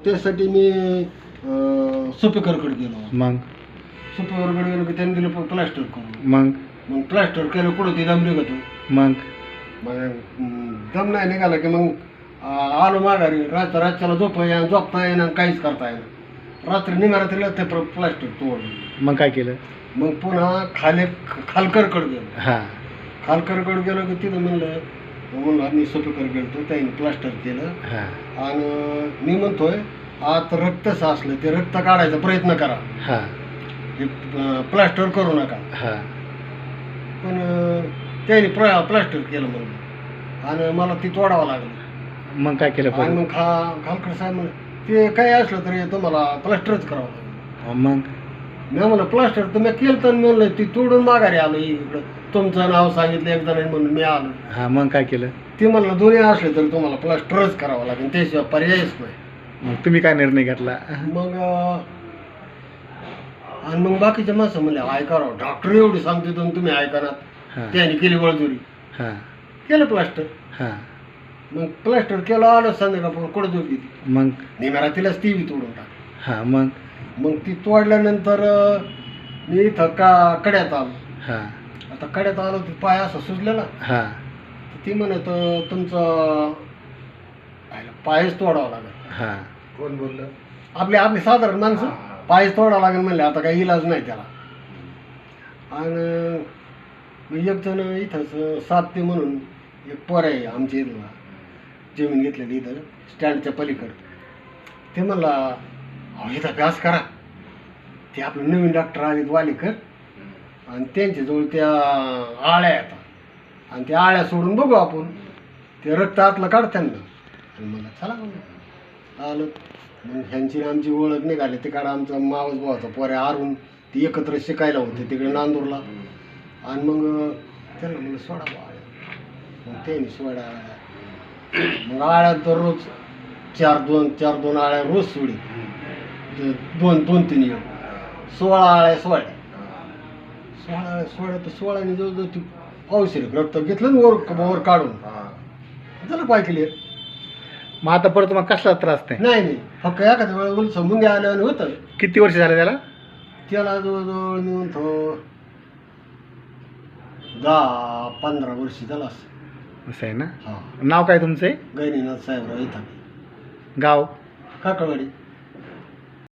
त्यासाठी मी सुपेकरकडे गेलो. मग सुपेकरकडे गेलो की त्यांनी दिलं प्लास्टर करून. मग प्लास्टर केलं कुठं ते दम निघतो. मग दम नाही निघाला की मग आलो माघारी. रातच्याला झोपता येईना काहीच करता येईना. रात्री निघाला ते प्लास्टर तोडलं. मग काय केलं? मग पुन्हा खालकरकडे गेलो. हां. खालकरकडे गेलो की तिथं म्हणलं आम्ही सुपेकर गेलो. त्यांनी प्लास्टर केलं. हां. आणि मी म्हणतोय आत रक्त साचलं ते रक्त काढायचा प्रयत्न करा. हां. हे प्लास्टर करू नका. हां. पण त्यांनी प्लास्टर केलं म्हणलं आणि मला ती तोडावं लागलं. मग काय केलं आणि परत? मग खालकर साहेब म्हणलं ते काही असलं तरी तुम्हाला प्लास्टरच करावं लागेल. मग मी म्हणलं प्लास्टर तर मी केलं तर म्हणलं ती तोडून माघारी आलो इकडं. तुमचं नाव सांगितलं एक जणांनी म्हणून मी आलो. हां. मग काय केलं? ते म्हणलं दोन्ही असले तरी तुम्हाला प्लास्टरच करावं लागेल त्याशिवाय पर्यायच नाही. मग तुम्ही काय निर्णय घेतला? मग आणि मग बाकीच्या माणसं म्हणले ऐका राव डॉक्टर एवढी सांगते तर तुम्ही ऐका ना. हां. त्याने केली बळजुरी. हां. केलं प्लास्टर. हां. मग प्लास्टर केलं आलं संध्याकाळ कुठं झोपली ती. मग निम्याला तिलाच ती बी तोडून टाक. हां. मग मग ती तोडल्यानंतर मी इथं कड्यात आलो. हां. आता कड्यात आलो ती पाय असा सुजलेला. हां. ती म्हणत तुमचं पायच तोडावं लागेल. हां. कोण बोललं? आपली साधारण माणसं पायच तोडावं लागेल म्हणले. आता काही इलाज नाही त्याला. आणि मी एक जण इथंच साधते म्हणून एक पोर आहे आमच्या इथला जमीन घेतलेली इथं स्टँडच्या पलीकडं. ते म्हणला अहो इथं अभ्यास करा. ते आपलं नवीन डॉक्टर आलेत वालेकर आणि त्यांच्याजवळ त्या आळ्या येतात आणि त्या आळ्या सोडून बघू आपण ते रक्त आतलं काढ त्यांना. आणि मला चला म्हणलं आलं. मग ह्यांची आमची ओळख निघाली. तिकडं आमचा मावस भावाचा पोऱ्या आरून ती एकत्र शिकायला होते तिकडे नांदूरला. आणि मग त्यांना म्हणलं सोडा बा आळ्या. मग त्यांनी सोडा आळ्या. मग आळ्या दररोज चार दोन आळ्या रोज सोडी. दोन तीन येऊ 16 आळ्या सोडल्या. 16 आळ्या सोडल्या तर 16ने जवळजवळ ती औषध रक्त घेतलं ना वर काढून झालं पाय क्लिअर. मग आता परत तुम्हाला कसला त्रास नाही? नाही फक्त एखाद्या वेळेला उलस मुंग्या आल्याने होतं. किती वर्ष झाले त्याला? त्याला जवळजवळ नेऊन तो 10-15 वर्ष झाला असं. असं आहे ना? हां. नाव काय तुमचं? गैनीनाथ साहेबराव इथं गाव? काकळवाडी.